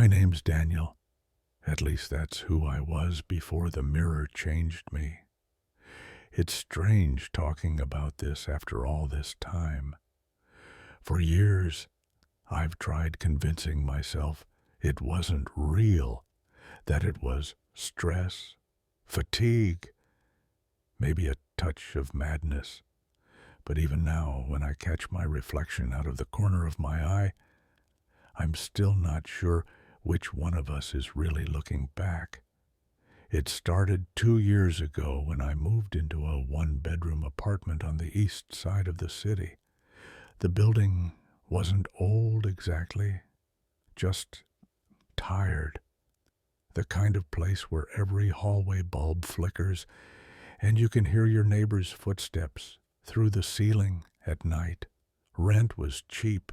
My name's Daniel. At least that's who I was before the mirror changed me. It's strange talking about this after all this time. For years, I've tried convincing myself it wasn't real, that it was stress, fatigue, maybe a touch of madness. But even now, when I catch my reflection out of the corner of my eye, I'm still not sure which one of us is really looking back. It started 2 years ago when I moved into a one-bedroom apartment on the east side of the city. The building wasn't old exactly, just tired. The kind of place where every hallway bulb flickers and you can hear your neighbor's footsteps through the ceiling at night. Rent was cheap,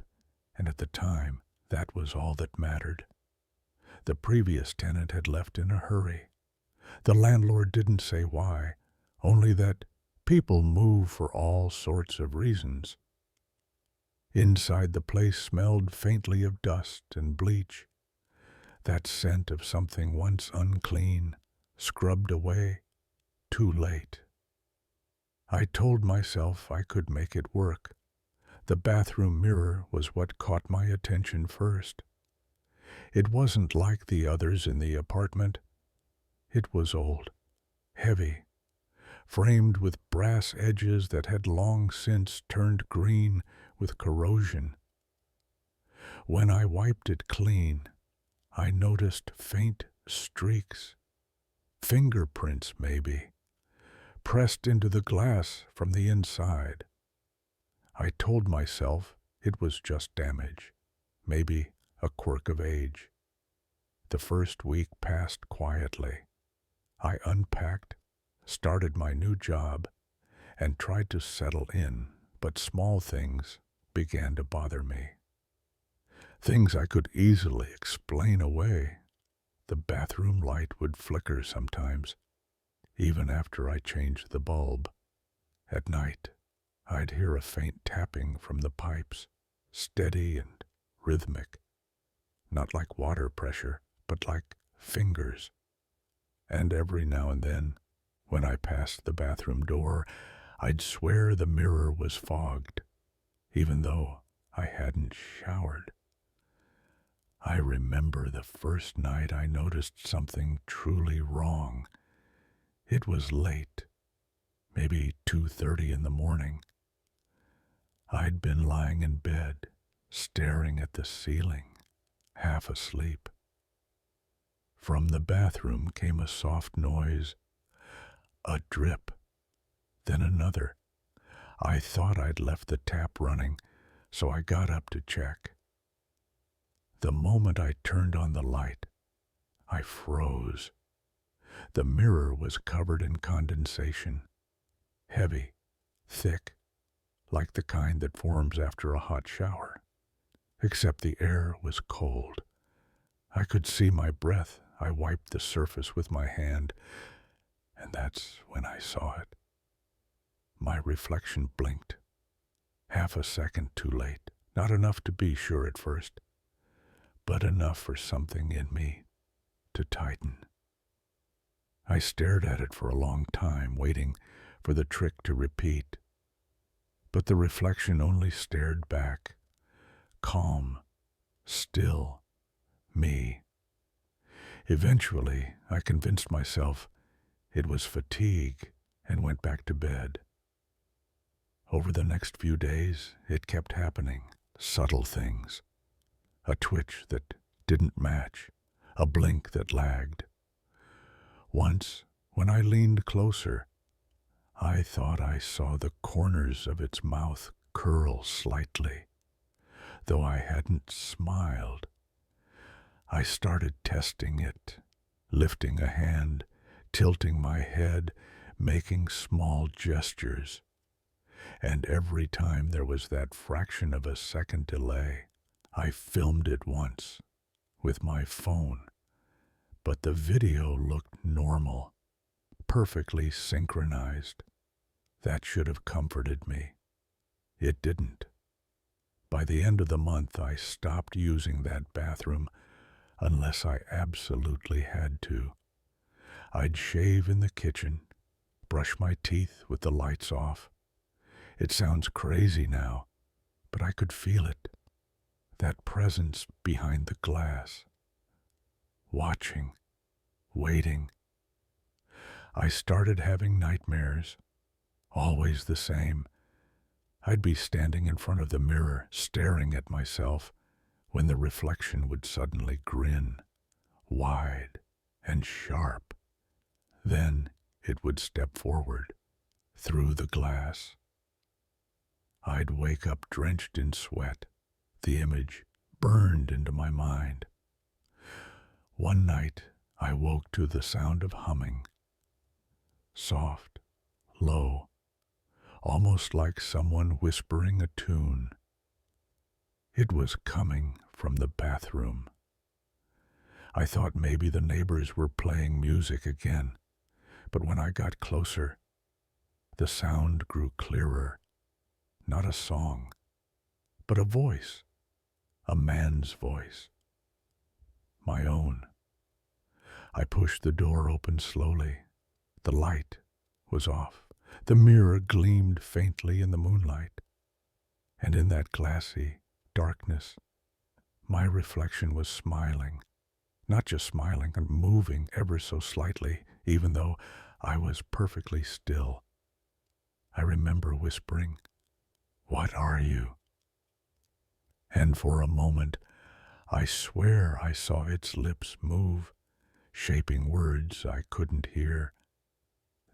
and at the time, that was all that mattered. The previous tenant had left in a hurry. The landlord didn't say why, only that people move for all sorts of reasons. Inside, the place smelled faintly of dust and bleach, that scent of something once unclean, scrubbed away, too late. I told myself I could make it work. The bathroom mirror was what caught my attention first. It wasn't like the others in the apartment. It was old, heavy, framed with brass edges that had long since turned green with corrosion. When I wiped it clean, I noticed faint streaks, fingerprints maybe, pressed into the glass from the inside. I told myself it was just damage, maybe a quirk of age. The first week passed quietly. I unpacked, started my new job, and tried to settle in, but small things began to bother me. Things I could easily explain away. The bathroom light would flicker sometimes, even after I changed the bulb. At night, I'd hear a faint tapping from the pipes, steady and rhythmic. Not like water pressure, but like fingers. And every now and then, when I passed the bathroom door, I'd swear the mirror was fogged, even though I hadn't showered. I remember the first night I noticed something truly wrong. It was late, maybe 2:30 in the morning. I'd been lying in bed, staring at the ceiling, half asleep. From the bathroom came a soft noise, a drip, then another. I thought I'd left the tap running, so I got up to check. The moment I turned on the light, I froze. The mirror was covered in condensation, heavy, thick, like the kind that forms after a hot shower, except the air was cold. I could see my breath. I wiped the surface with my hand, and that's when I saw it. My reflection blinked, half a second too late, not enough to be sure at first, but enough for something in me to tighten. I stared at it for a long time, waiting for the trick to repeat. But the reflection only stared back, calm, still, me. Eventually, I convinced myself it was fatigue and went back to bed. Over the next few days, it kept happening, subtle things. A twitch that didn't match, a blink that lagged. Once, when I leaned closer, I thought I saw the corners of its mouth curl slightly, though I hadn't smiled. I started testing it, lifting a hand, tilting my head, making small gestures. And every time there was that fraction of a second delay, I filmed it once, with my phone. But the video looked normal, perfectly synchronized. That should have comforted me. It didn't. By the end of the month, I stopped using that bathroom. unless I absolutely had to. I'd shave in the kitchen, brush my teeth with the lights off. It sounds crazy now, but I could feel it, that presence behind the glass. Watching, waiting. I started having nightmares, always the same. I'd be standing in front of the mirror, staring at myself, when the reflection would suddenly grin, wide and sharp. Then it would step forward, through the glass. I'd wake up drenched in sweat, the image burned into my mind. One night I woke to the sound of humming, soft, low, almost like someone whispering a tune. It was coming from the bathroom. I thought maybe the neighbors were playing music again, but when I got closer, the sound grew clearer. Not a song, but a voice, a man's voice, my own. I pushed the door open slowly. The light was off. The mirror gleamed faintly in the moonlight. And in that glassy darkness, my reflection was smiling. Not just smiling, and moving ever so slightly, even though I was perfectly still. I remember whispering, "What are you?" And for a moment, I swear I saw its lips move, shaping words I couldn't hear.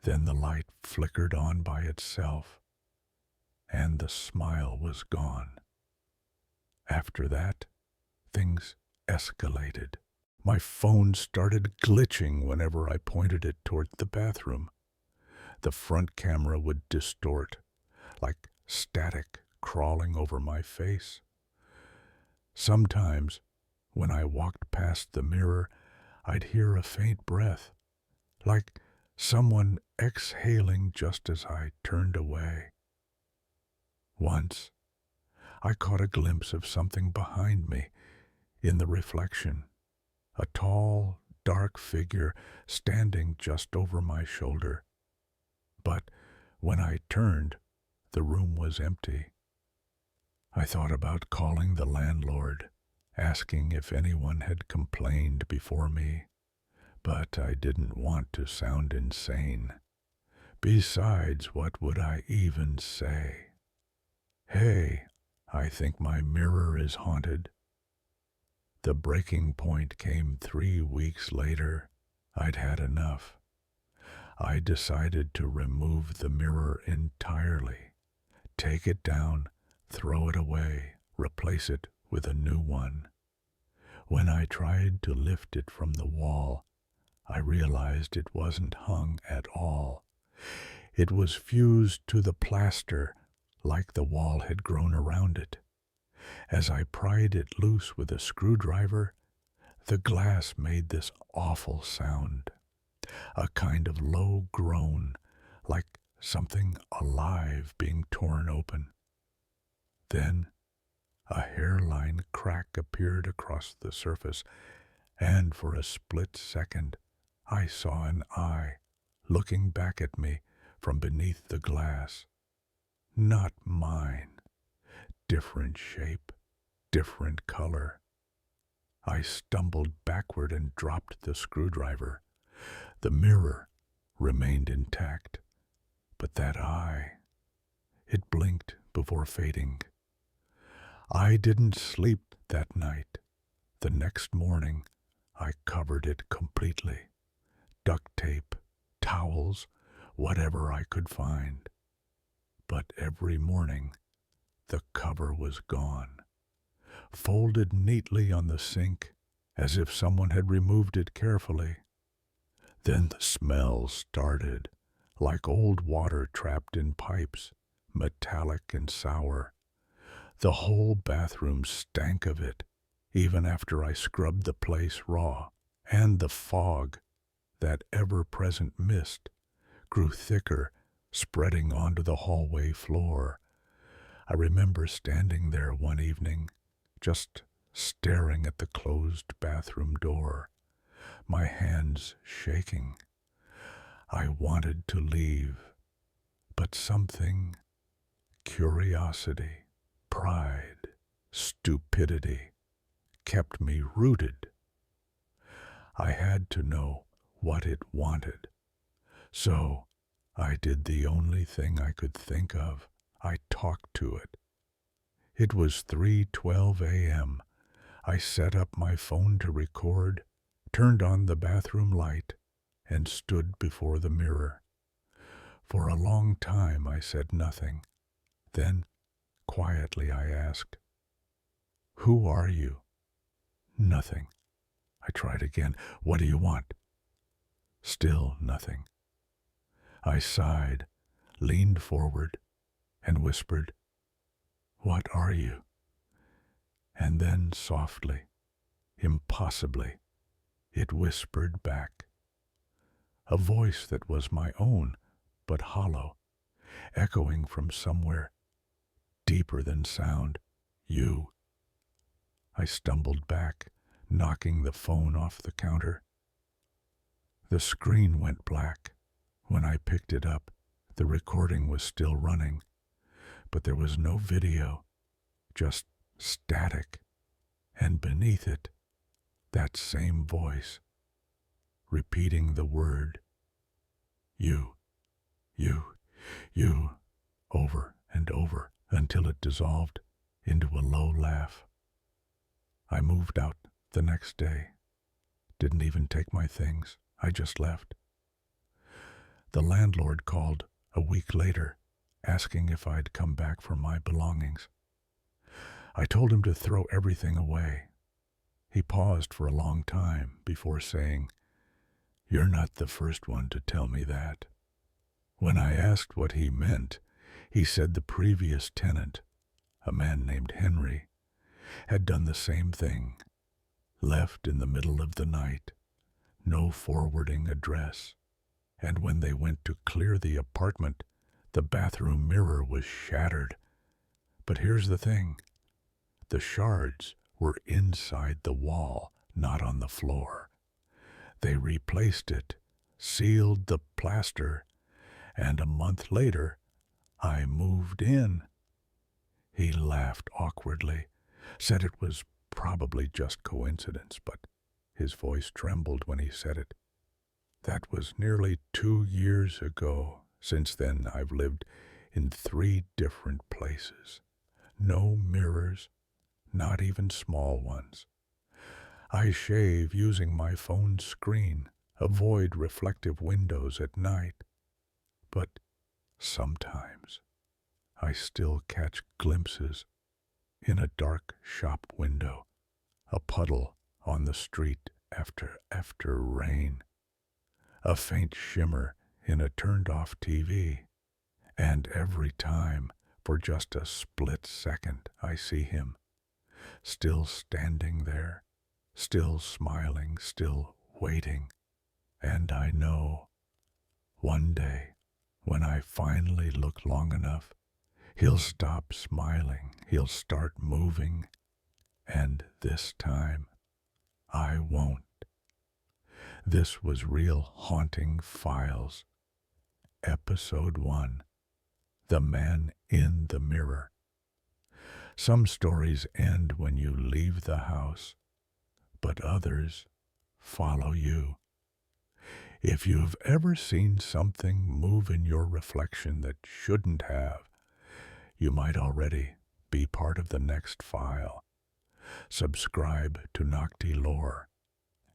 Then the light flickered on by itself, and the smile was gone. After that, things escalated. My phone started glitching whenever I pointed it toward the bathroom. The front camera would distort, like static crawling over my face. Sometimes, when I walked past the mirror, I'd hear a faint breath, like someone exhaling just as I turned away. Once, I caught a glimpse of something behind me in the reflection, a tall, dark figure standing just over my shoulder. But when I turned, the room was empty. I thought about calling the landlord, asking if anyone had complained before me, but I didn't want to sound insane. Besides, what would I even say? "Hey, I think my mirror is haunted." The breaking point came 3 weeks later. I'd had enough. I decided to remove the mirror entirely, take it down, throw it away, replace it with a new one. When I tried to lift it from the wall, I realized it wasn't hung at all. It was fused to the plaster, like the wall had grown around it. As I pried it loose with a screwdriver, the glass made this awful sound, a kind of low groan, like something alive being torn open. Then a hairline crack appeared across the surface, and for a split second I saw an eye looking back at me from beneath the glass. Not mine. Different shape, different color. I stumbled backward and dropped the screwdriver. The mirror remained intact, but that eye, it blinked before fading. I didn't sleep that night. The next morning, I covered it completely. Duct tape, towels, whatever I could find. But every morning, the cover was gone, folded neatly on the sink, as if someone had removed it carefully. Then the smell started, like old water trapped in pipes, metallic and sour. The whole bathroom stank of it, even after I scrubbed the place raw, and the fog, that ever-present mist, grew thicker, spreading onto the hallway floor. I remember standing there one evening, just staring at the closed bathroom door, my hands shaking. I wanted to leave, but something, curiosity, pride, stupidity, kept me rooted. I had to know what it wanted. So I did the only thing I could think of. I talked to it. It was 3:12 a.m. I set up my phone to record, turned on the bathroom light, and stood before the mirror. For a long time I said nothing. Then, quietly, I asked, "Who are you?" Nothing. I tried again. "What do you want?" Still nothing. I sighed, leaned forward, and whispered, "What are you?" And then softly, impossibly, it whispered back. A voice that was my own, but hollow, echoing from somewhere deeper than sound. "You." I stumbled back, knocking the phone off the counter. The screen went black. When I picked it up, the recording was still running, but there was no video, just static, and beneath it, that same voice, repeating the word, "You, you, you," over and over until it dissolved into a low laugh. I moved out the next day. Didn't even take my things. I just left. The landlord called a week later, asking if I'd come back for my belongings. I told him to throw everything away. He paused for a long time before saying, "You're not the first one to tell me that." When I asked what he meant, he said the previous tenant, a man named Henry, had done the same thing. Left in the middle of the night, no forwarding address, and when they went to clear the apartment, the bathroom mirror was shattered. But here's the thing. The shards were inside the wall, not on the floor. They replaced it, sealed the plaster, and a month later, I moved in. He laughed awkwardly, said it was probably just coincidence, but his voice trembled when he said it. That was nearly 2 years ago. Since then, I've lived in 3 different places. No mirrors, not even small ones. I shave using my phone screen, avoid reflective windows at night. But sometimes I still catch glimpses in a dark shop window, a puddle on the street after rain, a faint shimmer in a turned-off TV, and every time, for just a split second, I see him, still standing there, still smiling, still waiting, and I know one day, when I finally look long enough, he'll stop smiling, he'll start moving, and this time I won't. This was Real Haunting Files, Episode 1, The Man in the Mirror. Some stories end when you leave the house, but others follow you. If you've ever seen something move in your reflection that shouldn't have, you might already be part of the next file. Subscribe to NoctiLore,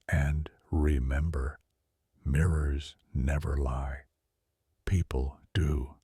and remember, mirrors never lie. People do.